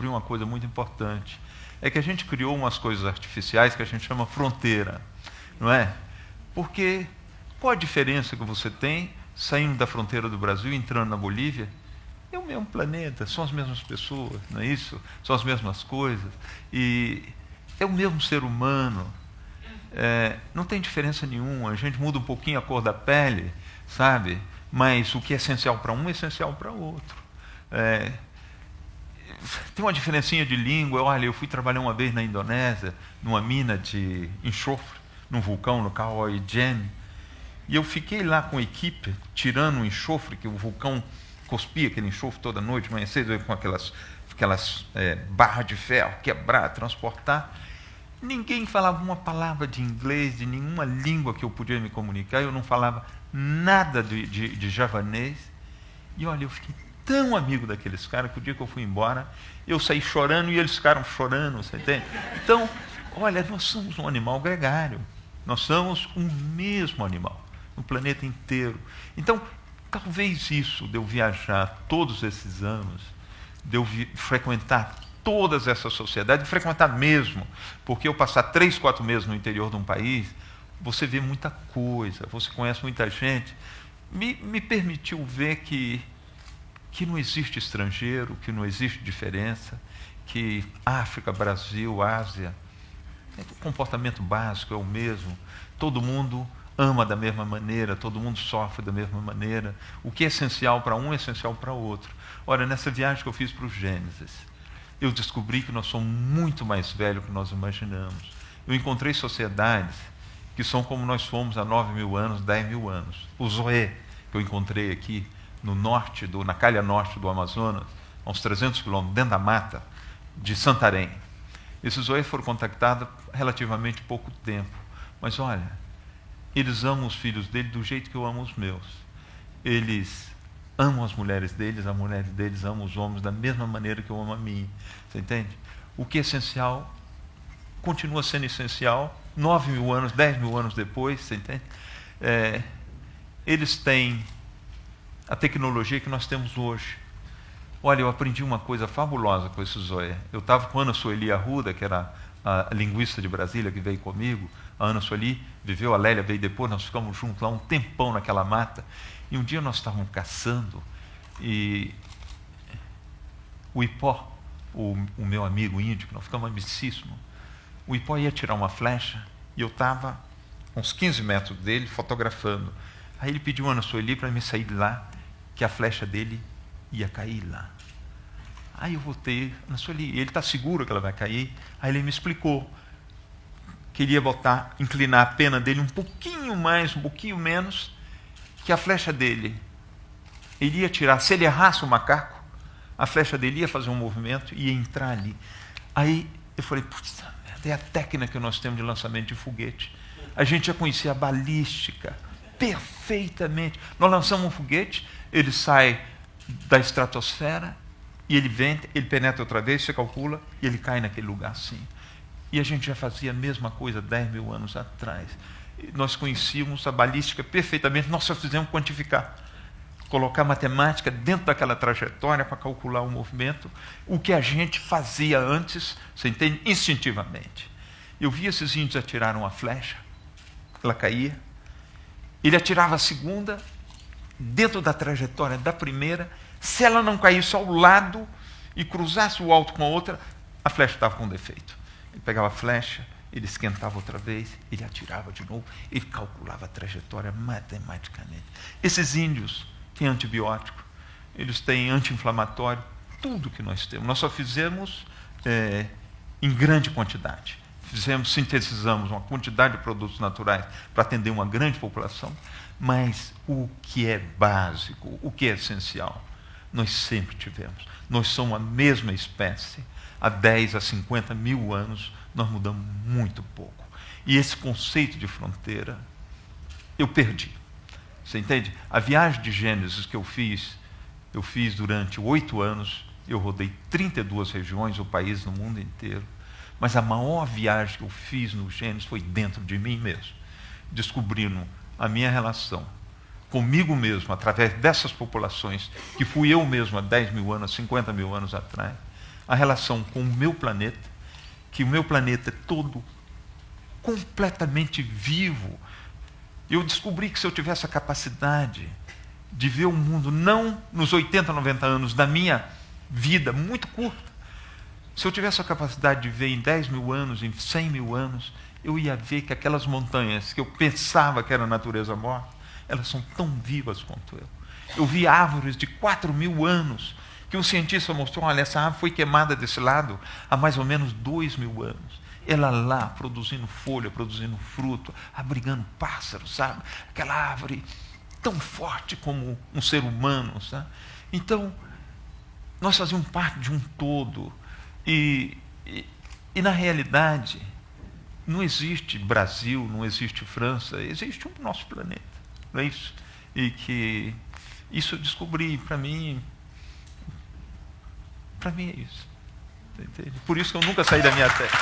uma coisa muito importante. É que a gente criou umas coisas artificiais que a gente chama fronteira, não é? Porque qual a diferença que você tem saindo da fronteira do Brasil e entrando na Bolívia? É o mesmo planeta, são as mesmas pessoas, não é isso? São as mesmas coisas. E é o mesmo ser humano. Não tem diferença nenhuma. A gente muda um pouquinho a cor da pele, sabe? Mas o que é essencial para um é essencial para o outro. Tem uma diferencinha de língua. Olha, eu fui trabalhar uma vez na Indonésia, numa mina de enxofre, num vulcão, no Kawaii Jam, e eu fiquei lá com a equipe, tirando o enxofre, que o vulcão cuspia aquele enxofre toda noite, manhã cedo, com aquelas barras de ferro, quebrar, transportar. Ninguém falava uma palavra de inglês, de nenhuma língua que eu podia me comunicar, eu não falava nada de javanês. E olha, eu fiquei tão amigo daqueles caras que o dia que eu fui embora, eu saí chorando e eles ficaram chorando, você entende? Então, olha, nós somos um animal gregário, nós somos um mesmo animal, no planeta inteiro. Então, talvez isso de eu viajar todos esses anos, de eu frequentar todas essas sociedades, frequentar mesmo, porque eu passar 3, 4 meses no interior de um país, você vê muita coisa, você conhece muita gente, me permitiu ver que não existe estrangeiro, que não existe diferença, que África, Brasil, Ásia, o comportamento básico é o mesmo, todo mundo ama da mesma maneira, todo mundo sofre da mesma maneira, o que é essencial para um é essencial para o outro. Ora, nessa viagem que eu fiz para o Gênesis, eu descobri que nós somos muito mais velhos do que nós imaginamos. Eu encontrei sociedades que são como nós fomos há 9.000 anos, 10.000 anos. O Zoé, que eu encontrei aqui no norte, na calha norte do Amazonas, a uns 300 quilômetros, dentro da mata de Santarém. Esses Zoé foram contactados há relativamente pouco tempo. Mas olha, eles amam os filhos dele do jeito que eu amo os meus. Eles amam as mulheres deles amam os homens da mesma maneira que eu amo a mim. Você entende? O que é essencial continua sendo essencial 9.000 anos, 10.000 anos depois, você entende? Eles têm a tecnologia que nós temos hoje. Olha, eu aprendi uma coisa fabulosa com esse Zoé. Eu estava com a Ana Sueli Arruda, que era a linguista de Brasília, que veio comigo. A Ana Sueli viveu, a Lélia veio depois, nós ficamos juntos lá um tempão naquela mata. E um dia nós estávamos caçando e o Ipó, o meu amigo índio, que nós ficamos amicíssimos, o Ipó ia tirar uma flecha e eu estava a uns 15 metros dele fotografando. Aí ele pediu a Ana Sueli para me sair de lá, que a flecha dele ia cair lá. Aí eu voltei, Ana Sueli, ele está seguro que ela vai cair? Aí ele me explicou. Queria inclinar a pena dele um pouquinho mais, um pouquinho menos, que a flecha dele iria tirar. Se ele errasse o macaco, a flecha dele ia fazer um movimento e ia entrar ali. Aí eu falei, putz, é a técnica que nós temos de lançamento de foguete. A gente já conhecia a balística perfeitamente. Nós lançamos um foguete, ele sai da estratosfera e ele vem, ele penetra outra vez, você calcula, e ele cai naquele lugar assim. E a gente já fazia a mesma coisa 10.000 anos atrás. Nós conhecíamos a balística perfeitamente, nós só fizemos quantificar. Colocar matemática dentro daquela trajetória para calcular o movimento, o que a gente fazia antes, você entende? Instintivamente. Eu via esses índios atirar uma flecha, ela caía, ele atirava a segunda, dentro da trajetória da primeira, se ela não caísse ao lado e cruzasse o alto com a outra, a flecha estava com defeito. Ele pegava a flecha, ele esquentava outra vez, ele atirava de novo, ele calculava a trajetória matematicamente. Esses índios têm antibiótico, eles têm anti-inflamatório, tudo que nós temos. Nós só fizemos em grande quantidade. Sintetizamos uma quantidade de produtos naturais para atender uma grande população, mas o que é básico, o que é essencial, nós sempre tivemos. Nós somos a mesma espécie. Há 10 a 50 mil anos, nós mudamos muito pouco. E esse conceito de fronteira, eu perdi. Você entende? A viagem de Gênesis que eu fiz durante 8 anos, eu rodei 32 regiões, o país no mundo inteiro. Mas a maior viagem que eu fiz no Gênesis foi dentro de mim mesmo, descobrindo a minha relação comigo mesmo, através dessas populações, que fui eu mesmo há 10.000 anos, 50.000 anos atrás, a relação com o meu planeta, que o meu planeta é todo completamente vivo. Eu descobri que se eu tivesse a capacidade de ver o mundo, não nos 80, 90 anos da minha vida, muito curta, se eu tivesse a capacidade de ver em 10 mil anos, em 100 mil anos, eu ia ver que aquelas montanhas que eu pensava que era natureza morta, elas são tão vivas quanto eu. Eu vi árvores de 4 mil anos, que um cientista mostrou, olha, essa árvore foi queimada desse lado há mais ou menos 2 mil anos. Ela lá, produzindo folha, produzindo fruto, abrigando pássaros, sabe? Aquela árvore tão forte como um ser humano, sabe? Então, nós fazíamos parte de um todo. E na realidade, não existe Brasil, não existe França, existe o nosso planeta. Não é isso? E que isso eu descobri, para mim é isso. Entende? Por isso que eu nunca saí da minha terra.